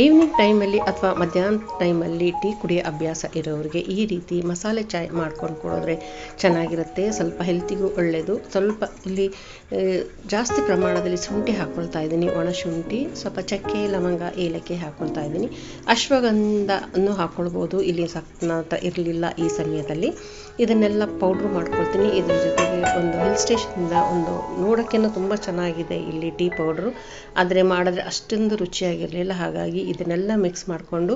Evening ಟೈಮಲ್ಲಿ ಅಥವಾ ಮಧ್ಯಾಹ್ನ ಟೈಮಲ್ಲಿ ಟೀ ಕುಡಿಯೋ ಅಭ್ಯಾಸ ಇರೋರಿಗೆ ಈ ರೀತಿ ಮಸಾಲೆ ಚಾಯ್ ಮಾಡ್ಕೊಂಡು ಕೊಡಿದ್ರೆ ಚೆನ್ನಾಗಿರುತ್ತೆ. ಸ್ವಲ್ಪ ಹೆಲ್ತಿಗೂ ಒಳ್ಳೆಯದು. ಸ್ವಲ್ಪ ಇಲ್ಲಿ ಜಾಸ್ತಿ ಪ್ರಮಾಣದಲ್ಲಿ ಶುಂಠಿ ಹಾಕ್ಕೊಳ್ತಾ ಇದ್ದೀನಿ, ಒಣಶುಂಠಿ, ಸ್ವಲ್ಪ ಚಕ್ಕೆ, ಲವಂಗ, ಏಲಕ್ಕಿ ಹಾಕ್ಕೊಳ್ತಾ ಇದ್ದೀನಿ. ಅಶ್ವಗಂಧವನ್ನು ಹಾಕ್ಕೊಳ್ಬೋದು, ಇಲ್ಲಿ ನನ್ನ ಹತ್ರ ಇರಲಿಲ್ಲ ಈ ಸಮಯದಲ್ಲಿ. ಇದನ್ನೆಲ್ಲ ಪೌಡ್ರ್ ಮಾಡ್ಕೊಳ್ತೀನಿ. ಇದ್ರ ಜೊತೆಗೆ ಒಂದು ಹಿಲ್ ಸ್ಟೇಷನಿಂದ ಒಂದು ನೋಡೋಕ್ಕೇನೋ ತುಂಬ ಚೆನ್ನಾಗಿದೆ ಇಲ್ಲಿ ಟೀ ಪೌಡ್ರು, ಆದರೆ ಮಾಡಿದ್ರೆ ಅಷ್ಟೊಂದು ರುಚಿಯಾಗಿರಲಿಲ್ಲ. ಹಾಗಾಗಿ ಇದನ್ನೆಲ್ಲ ಮಿಕ್ಸ್ ಮಾಡಿಕೊಂಡು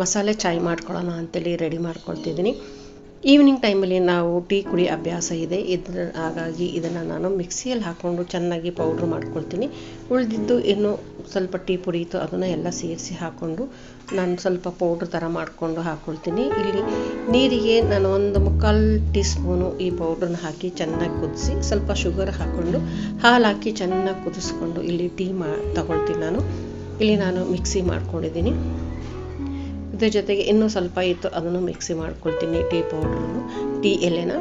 ಮಸಾಲೆ ಚಾಯ್ ಮಾಡ್ಕೊಳ್ಳೋಣ ಅಂತೇಳಿ ರೆಡಿ ಮಾಡ್ಕೊಳ್ತಿದ್ದೀನಿ. ಈವ್ನಿಂಗ್ ಟೈಮಲ್ಲಿ ನಾವು ಟೀ ಕುಡಿ ಅಭ್ಯಾಸ ಇದೆ, ಹಾಗಾಗಿ ಇದನ್ನು ನಾನು ಮಿಕ್ಸಿಯಲ್ಲಿ ಹಾಕ್ಕೊಂಡು ಚೆನ್ನಾಗಿ ಪೌಡ್ರ್ ಮಾಡ್ಕೊಳ್ತೀನಿ. ಉಳಿದಿದ್ದು ಇನ್ನು ಸ್ವಲ್ಪ ಟೀ ಪುಡಿ ಇತ್ತು, ಅದನ್ನು ಎಲ್ಲ ಸೇರಿಸಿ ಹಾಕ್ಕೊಂಡು ನಾನು ಸ್ವಲ್ಪ ಪೌಡ್ರ್ ಥರ ಮಾಡಿಕೊಂಡು ಹಾಕ್ಕೊಳ್ತೀನಿ. ಇಲ್ಲಿ ನೀರಿಗೆ ನಾನು ಒಂದು 3/4 ಟೀ ಸ್ಪೂನು ಈ ಪೌಡ್ರನ್ನ ಹಾಕಿ ಚೆನ್ನಾಗಿ ಕುದಿಸಿ, ಸ್ವಲ್ಪ ಶುಗರ್ ಹಾಕ್ಕೊಂಡು ಹಾಲು ಹಾಕಿ ಚೆನ್ನಾಗಿ ಕುದಿಸ್ಕೊಂಡು ಇಲ್ಲಿ ಟೀ ತಗೊಳ್ತೀನಿ. ಇಲ್ಲಿ ನಾನು ಮಿಕ್ಸಿ ಮಾಡ್ಕೊಂಡಿದ್ದೀನಿ. ಇದ್ರ ಜೊತೆಗೆ ಇನ್ನೂ ಸ್ವಲ್ಪ ಇತ್ತು, ಅದನ್ನು ಮಿಕ್ಸಿ ಮಾಡ್ಕೊಳ್ತೀನಿ. ಟೀ ಪೌಡ್ರನ್ನು, ಟೀ ಎಲೆನ.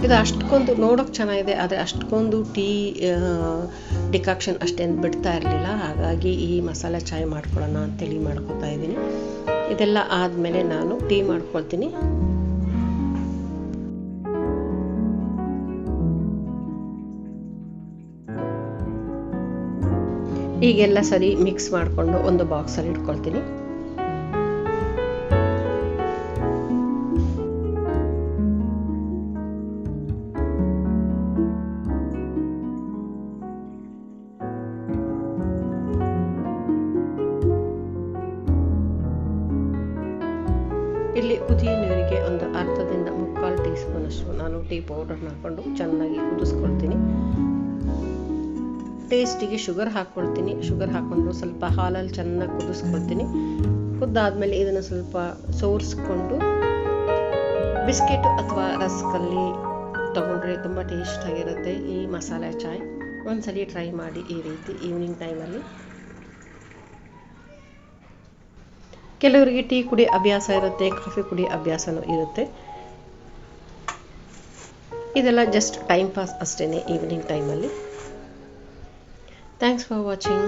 ಇದು ಅಷ್ಟೊಂದು ನೋಡೋಕೆ ಚೆನ್ನಾಗಿದೆ, ಆದರೆ ಅಷ್ಟೊಂದು ಟೀ ಡಿಕಾಕ್ಷನ್ ಅಷ್ಟೇನು ಬಿಡ್ತಾ ಇರಲಿಲ್ಲ. ಹಾಗಾಗಿ ಈ ಮಸಾಲೆ ಚಾಯ್ ಮಾಡ್ಕೊಳ್ಳೋಣ ಅಂತೇಳಿ ಮಾಡ್ಕೊತಾ ಇದ್ದೀನಿ. ಇದೆಲ್ಲ ಆದಮೇಲೆ ನಾನು ಟೀ ಮಾಡ್ಕೊಳ್ತೀನಿ. ಈಗೆಲ್ಲ ಸರಿ ಮಿಕ್ಸ್ ಮಾಡಿಕೊಂಡು ಒಂದು ಬಾಕ್ಸಲ್ಲಿ ಇಟ್ಕೊಳ್ತೀನಿ. ಇಲ್ಲಿ ಕುದಿಯೋ ನೀರಿಗೆ ಒಂದು ಅರ್ಧದಿಂದ 3/4 ಟೀ ಸ್ಪೂನಷ್ಟು ನಾನು ಟೀ ಪೌಡರ್ನ ಹಾಕ್ಕೊಂಡು ಚೆನ್ನಾಗಿ ಕುದಿಸ್ಕೊಳ್ತೀನಿ. ಟೇಸ್ಟಿಗೆ ಶುಗರ್ ಹಾಕ್ಕೊಳ್ತೀನಿ. ಶುಗರ್ ಹಾಕ್ಕೊಂಡು ಸ್ವಲ್ಪ ಹಾಲಲ್ಲಿ ಚೆನ್ನಾಗಿ ಕುದಿಸ್ಕೊಳ್ತೀನಿ. ಕುದ್ದಾದ್ಮೇಲೆ ಇದನ್ನು ಸ್ವಲ್ಪ ಸೋರಿಸ್ಕೊಂಡು ಬಿಸ್ಕೆಟ್ ಅಥವಾ ರಸ್ಕಲ್ಲಿ ತೊಗೊಂಡ್ರೆ ತುಂಬ ಟೇಸ್ಟಾಗಿರುತ್ತೆ ಈ ಮಸಾಲೆ ಚಾಯ್. ಒಂದ್ಸಲಿ ಟ್ರೈ ಮಾಡಿ ಈ ರೀತಿ ಈವ್ನಿಂಗ್ ಟೈಮಲ್ಲಿ. ಕೆಲವರಿಗೆ ಟೀ ಕುಡಿ ಅಭ್ಯಾಸ ಇರುತ್ತೆ, ಕಾಫಿ ಕುಡಿ ಅಭ್ಯಾಸನೂ ಇರುತ್ತೆ. ಇದೆಲ್ಲ ಜಸ್ಟ್ ಟೈಮ್ ಪಾಸ್ ಅಷ್ಟೇ ಈವ್ನಿಂಗ್ ಟೈಮಲ್ಲಿ. Thanks for watching.